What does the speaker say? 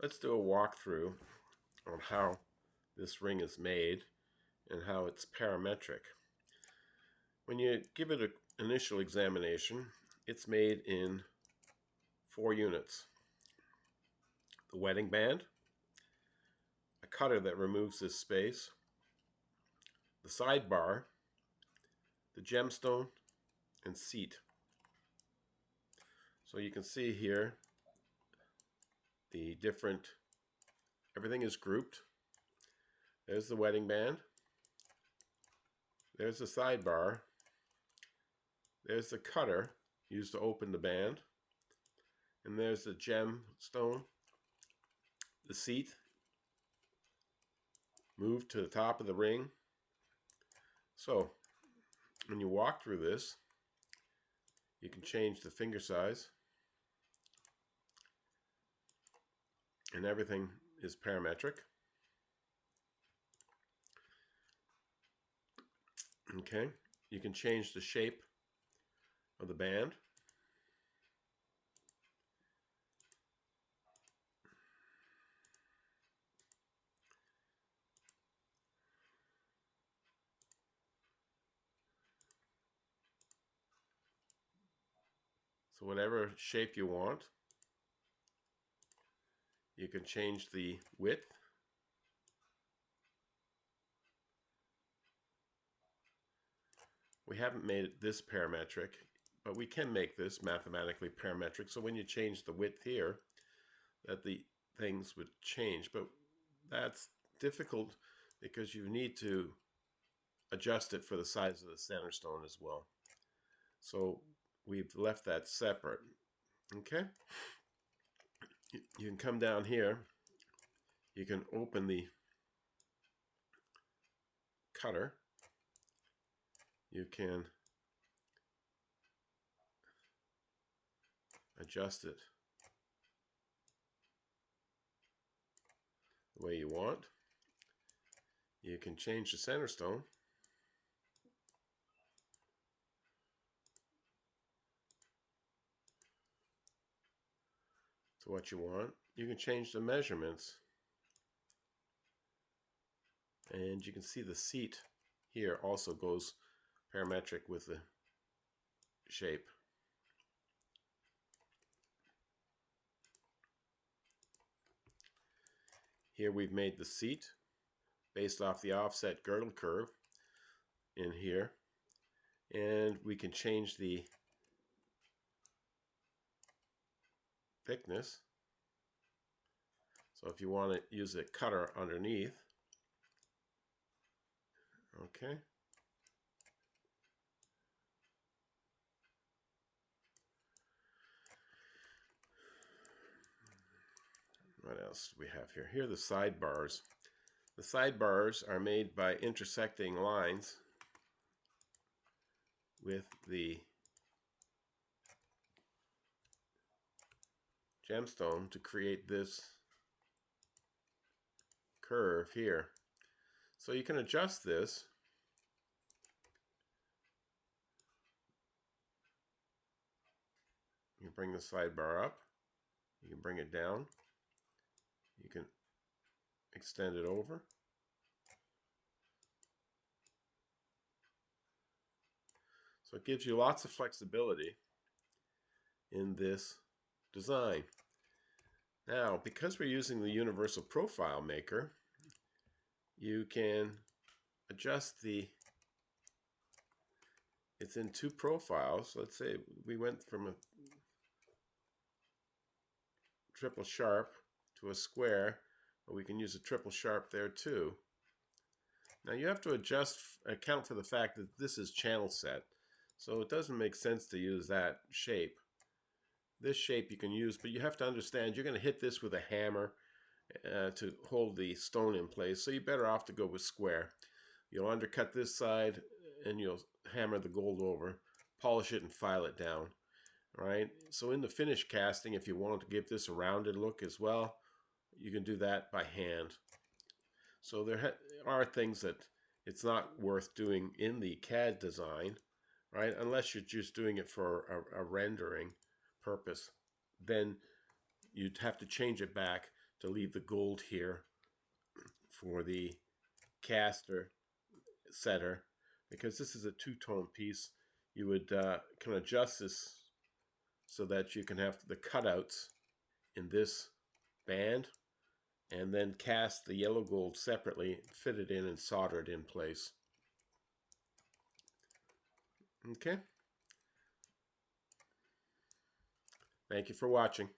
Let's do a walkthrough on how this ring is made and how it's parametric. When you give it an initial examination, it's made in 4 units. The wedding band, a cutter that removes this space, the sidebar, the gemstone, and seat. So you can see here the different, everything is grouped. There's the wedding band, there's the sidebar, there's the cutter used to open the band, and there's the gemstone, the seat, moved to the top of the ring. So when you walk through this, you can change the finger size, and everything is parametric. Okay, you can change the shape of the band. So whatever shape you want, you can change the width. We haven't made this parametric, but we can make this mathematically parametric. So when you change the width here, that the things would change. But that's difficult because you need to adjust it for the size of the center stone as well. So we've left that separate. Okay? You can come down here. You can open the cutter. You can adjust it the way you want. You can change the center stone. To what you want. You can change the measurements. And you can see the seat here also goes parametric with the shape. Here we've made the seat based off the offset girdle curve in here, and we can change the thickness. So if you want to use a cutter underneath, okay. What else do we have here? Here are the sidebars. The sidebars are made by intersecting lines with the gemstone to create this curve here. So you can adjust this. You can bring the sidebar up. You can bring it down. You can extend it over. So it gives you lots of flexibility in this design. Now, because we're using the Universal Profile Maker, you can adjust it's in 2 profiles. Let's say we went from a triple sharp to a square, but we can use a triple sharp there too. Now you have to account for the fact that this is channel set, so it doesn't make sense to use that shape. This shape you can use, but you have to understand you're going to hit this with a hammer to hold the stone in place, so you're better off to go with square. You'll undercut this side and you'll hammer the gold over, polish it and file it down. Right? So in the finish casting, if you want to give this a rounded look as well, you can do that by hand. So there are things that it's not worth doing in the CAD design, right? Unless you're just doing it for a rendering purpose. Then you'd have to change it back to leave the gold here for the caster setter, because this is a two-tone piece. You would can adjust this so that you can have the cutouts in this band, and then cast the yellow gold separately, fit it in, and solder it in place. Okay. Thank you for watching.